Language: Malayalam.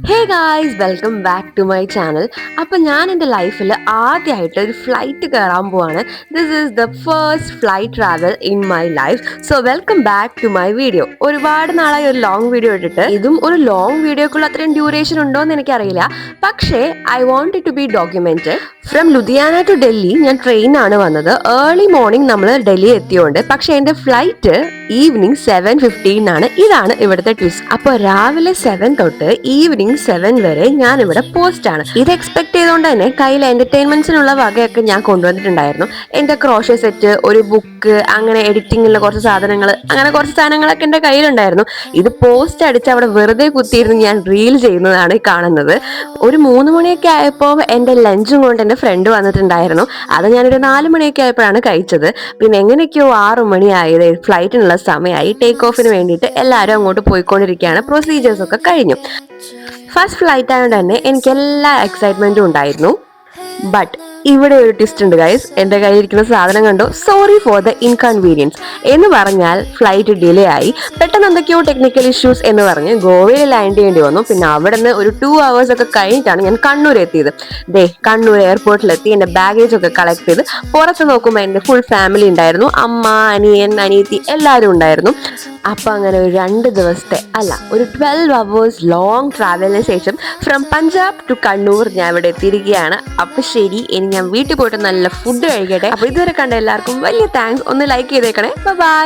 Hey guys, welcome back to my channel. അപ്പം ഞാൻ എൻ്റെ ലൈഫിൽ ആദ്യമായിട്ട് ഒരു ഫ്ലൈറ്റ് കയറാൻ പോവാണ്. This is the first flight travel in my life. So welcome back to my video. ഒരുപാട് നാളായി ഒരു ലോങ് വീഡിയോ ഇട്ടിട്ട്. ഇതും ഒരു ലോങ് വീഡിയോക്കുള്ള അത്രയും ഡ്യൂറേഷൻ ഉണ്ടോ എന്ന് എനിക്കറിയില്ല, പക്ഷേ I want it to be documented. From Ludhiana to Delhi ഞാൻ ട്രെയിനാണ് വന്നത്. ഏർലി മോർണിംഗ് നമ്മൾ ഡൽഹി എത്തിയോണ്ട്, പക്ഷേ എൻ്റെ ഫ്ലൈറ്റ് ഈവനിങ് 7:15 ആണ്. ഇതാണ് ഇവിടുത്തെ ട്വിസ്റ്റ്. അപ്പോൾ രാവിലെ 7 തൊട്ട് ഈവനിങ് 7 വരെ ഞാൻ ഇവിടെ പോസ്റ്റ് ആണ്. ഇത് എക്സ്പെക്ട് ചെയ്തുകൊണ്ട് തന്നെ കയ്യിൽ എന്റർടൈൻമെന്റ്സിനുള്ള വകയൊക്കെ ഞാൻ കൊണ്ടുവന്നിട്ടുണ്ടായിരുന്നു. എന്റെ ക്രോഷ്യ സെറ്റ്, ഒരു ബുക്ക്, അങ്ങനെ എഡിറ്റിംഗിലുള്ള കുറച്ച് സാധനങ്ങൾ, അങ്ങനെ കുറച്ച് സാധനങ്ങളൊക്കെ എൻ്റെ കയ്യിലുണ്ടായിരുന്നു. ഇത് പോസ്റ്റ് അടിച്ച് അവിടെ വെറുതെ കുത്തിയിരുന്ന് ഞാൻ റീൽ ചെയ്യുന്നതാണ് ഈ കാണുന്നത്. ഒരു 3 മണിയൊക്കെ ആയപ്പോൾ എൻ്റെ ലഞ്ചും കൊണ്ട് എൻ്റെ ഫ്രണ്ട് വന്നിട്ടുണ്ടായിരുന്നു. അത് ഞാനൊരു 4 മണിയൊക്കെ ആയപ്പോഴാണ് കഴിച്ചത്. പിന്നെ എങ്ങനെയൊക്കെയോ 6 മണിയായത്, ഫ്ലൈറ്റിനുള്ള സമയമായി. ടേക്ക് ഓഫിന് വേണ്ടിയിട്ട് എല്ലാവരും അങ്ങോട്ട് പോയിക്കൊണ്ടിരിക്കുകയാണ്. പ്രൊസീജിയേഴ്സ് ഒക്കെ കഴിഞ്ഞു. ഫസ്റ്റ് ഫ്ലൈറ്റ് ആയതുകൊണ്ട് തന്നെ എനിക്ക് എല്ലാ എക്സൈറ്റ്മെന്റും ഉണ്ടായിരുന്നു. ബട്ട് ഇവിടെ ഒരു ട്വിസ്റ്റ് ഉണ്ട് ഗൈസ്. എൻ്റെ കയ്യിലിരിക്കുന്ന സാധനം കണ്ടോ? സോറി ഫോർ ദ ഇൻകൺവീനിയൻസ് എന്ന് പറഞ്ഞാൽ ഫ്ലൈറ്റ് ഡിലേ ആയി. പെട്ടെന്ന് എന്തൊക്കെയോ ടെക്നിക്കൽ ഇഷ്യൂസ് എന്ന് പറഞ്ഞ് ഗോവയിൽ ലാൻഡ് ചെയ്യേണ്ടി വന്നു. പിന്നെ അവിടെ നിന്ന് ഒരു 2 hours ഒക്കെ കഴിഞ്ഞിട്ടാണ് ഞാൻ കണ്ണൂർ എത്തിയത്. കണ്ണൂർ എയർപോർട്ടിലെത്തി എൻ്റെ ബാഗേജ് ഒക്കെ കളക്ട് ചെയ്ത് പുറത്ത് നോക്കുമ്പോൾ എൻ്റെ ഫുൾ ഫാമിലി ഉണ്ടായിരുന്നു. അമ്മ, അനിയൻ, അനിയത്തി എല്ലാവരും ഉണ്ടായിരുന്നു. അപ്പം അങ്ങനെ ഒരു 2 ദിവസത്തെ ഒരു 12 hours ലോങ് ട്രാവലിന് ശേഷം ഫ്രം പഞ്ചാബ് ടു കണ്ണൂർ ഞാൻ ഇവിടെ എത്തിയിരിക്കുകയാണ്. അപ്പം ശരി, ഇനി ഞാൻ വീട്ടിൽ പോയിട്ട് നല്ല ഫുഡ് കഴിക്കട്ടെ. അപ്പോൾ ഇതുവരെ കണ്ട എല്ലാവർക്കും വലിയ താങ്ക്സ്. ഒന്ന് ലൈക്ക് ചെയ്തേക്കണേ. ബൈ.